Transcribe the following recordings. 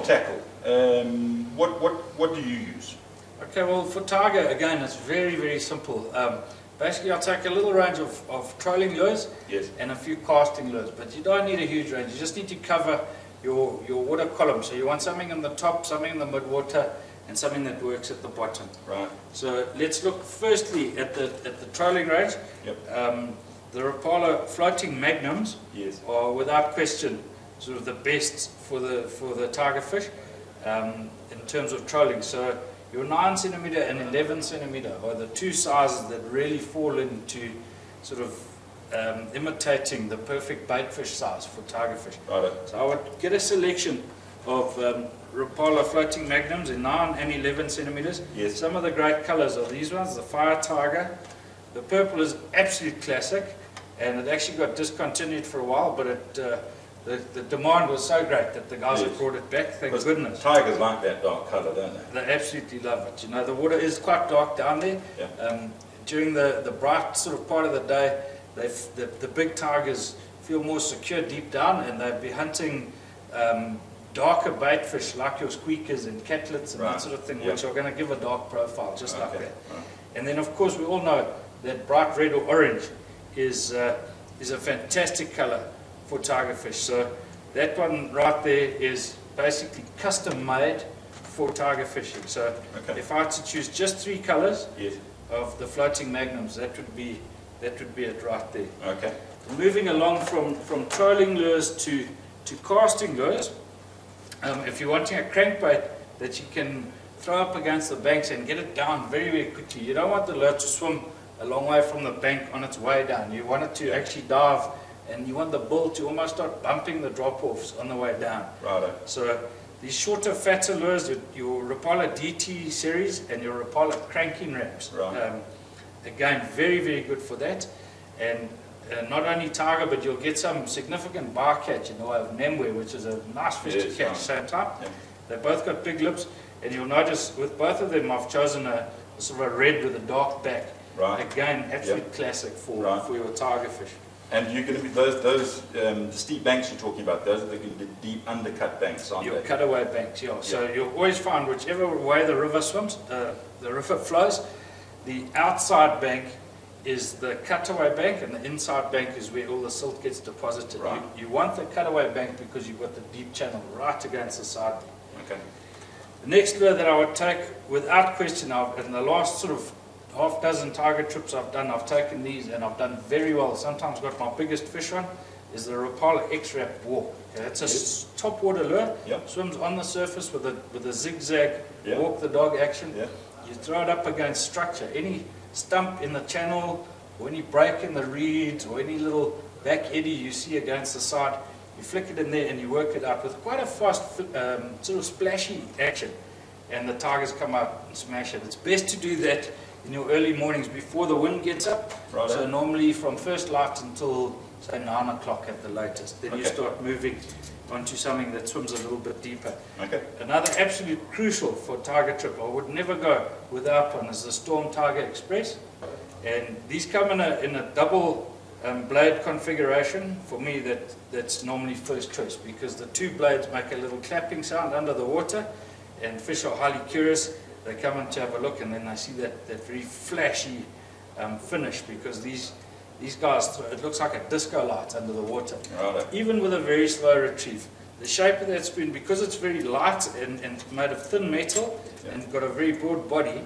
tackle. What do you use? Okay, well for tiger, again, it's very, very simple. Basically, I'll take a little range of trolling lures and a few casting lures, but you don't need a huge range. You just need to cover your water column. So you want something in the top, something in the mid-water, and something that works at the bottom. Right. So let's look firstly at the trolling range. Yep. The Rapala floating magnums are without question sort of the best for the tiger fish in terms of trolling. So your 9 centimeter and 11 centimeter are the two sizes that really fall into sort of imitating the perfect baitfish size for tiger fish. Right. So I would get a selection of Rapala floating magnums in 9 and 11 centimeters. Yes. Some of the great colors are these ones, the Fire Tiger. The purple is absolute classic, and it actually got discontinued for a while, but the demand was so great that the guys have brought it back, thank goodness. Tigers like that dark colour, don't they? They absolutely love it. You know, the water is quite dark down there. Yeah. During the bright sort of part of the day, the big tigers feel more secure deep down, and they'd be hunting darker baitfish like your squeakers and catlets and that sort of thing, which are going to give a dark profile just like that. Right. And then of course we all know that bright red or orange is a fantastic colour for tiger fish. So that one right there is basically custom made for tiger fishing. So if I had to choose just 3 colours of the floating magnums, that would be it right there. Okay. Moving along from trolling lures to casting lures, if you're wanting a crankbait that you can throw up against the banks and get it down very, very quickly, you don't want the lure to swim a long way from the bank on its way down. You want it to actually dive, and you want the bull to almost start bumping the drop-offs on the way down. Right. So these shorter, fatter lures, your Rapala DT series and your Rapala cranking wraps, again, very, very good for that. And not only tiger, but you'll get some significant bycatch in the way of nemwe, which is a nice fish to catch same time. Yeah. They've both got big lips, and you'll notice with both of them I've chosen a sort of a red with a dark back. Right. Again, absolute classic for your tiger fish. And you're going to be those the steep banks you're talking about, those are the deep undercut banks, aren't your they? Cutaway banks, So you'll always find whichever way the river swims, the river flows, the outside bank is the cutaway bank, and the inside bank is where all the silt gets deposited. Right. You want the cutaway bank because you've got the deep channel right against the side. Okay. The next lure that I would take, without question, in the last sort of half dozen tiger trips I've done, I've taken these and I've done very well. Sometimes got my biggest fish on, is the Rapala X-Wrap Walk. Okay, it's a top water lure, swims on the surface with a zigzag walk the dog action. You throw it up against structure, any stump in the channel, or any break in the reeds, or any little back eddy you see against the side, you flick it in there and you work it out with quite a fast sort of splashy action, and the tigers come out and smash it. It's best to do that in your early mornings before the wind gets up. Right. So normally from first light until say 9 o'clock at the latest. Then you start moving onto something that swims a little bit deeper. Okay. Another absolute crucial for tiger trip, I would never go without one, is the Storm Tiger Express. And these come in a double blade configuration. For me, that's normally first choice, because the 2 blades make a little clapping sound under the water, and fish are highly curious. They come in to have a look, and then they see that very flashy finish, because these guys, it looks like a disco light under the water. Right. Even with a very slow retrieve. The shape of that spoon, because it's very light and made of thin metal and got a very broad body,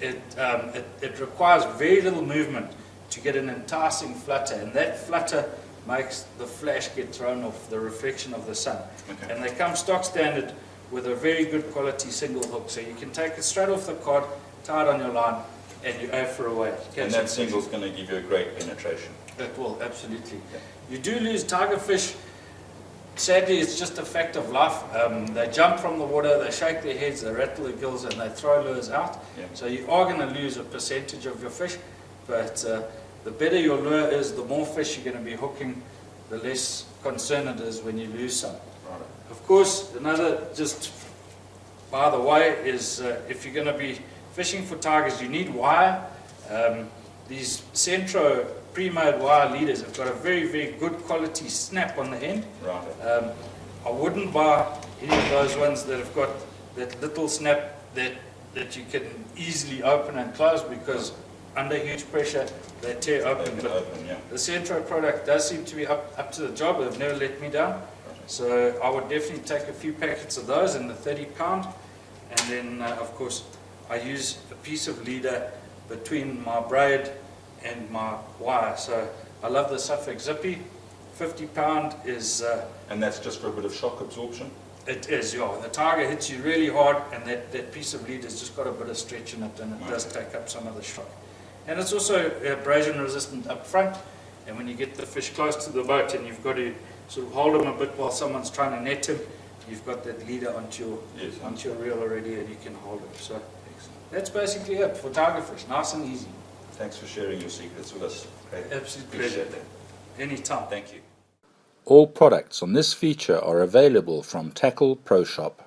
it requires very little movement to get an enticing flutter, and that flutter makes the flash get thrown off, the reflection of the sun. Okay. And they come stock standard with a very good quality single hook, so you can take it straight off the cod, tie it on your line, and you aim for a weight. And that single is going to give you a great penetration. It will, absolutely. Yeah. You do lose tiger fish. Sadly, it's just a fact of life. They jump from the water, they shake their heads, they rattle their gills, and they throw lures out. Yeah. So you are going to lose a percentage of your fish, but the better your lure is, the more fish you're going to be hooking, the less concern it is when you lose some. Right. Of course, another, just by the way, is if you're going to be fishing for tigers, you need wire. These Centro pre-made wire leaders have got a very, very good quality snap on the end. Right. I wouldn't buy any of those ones that have got that little snap that you can easily open and close, because under huge pressure they tear open. But the Centro product does seem to be up to the job. They've never let me down. So I would definitely take a few packets of those in the 30-pound, and then of course I use a piece of leader between my braid and my wire. So I love the Suffolk Zippy. 50-pound is... and that's just for a bit of shock absorption? It is, yeah. The tiger hits you really hard, and that piece of leader's just got a bit of stretch in it, and it does take up some of the shock. And it's also abrasion resistant up front, and when you get the fish close to the boat and you've got to sort of hold him a bit while someone's trying to net him, you've got that leader onto your reel already, and you can hold it. So that's basically it for tiger fish, nice and easy. Thanks for sharing your secrets with us. Absolute pleasure. Anytime. Thank you. All products on this feature are available from Tackle Pro Shop.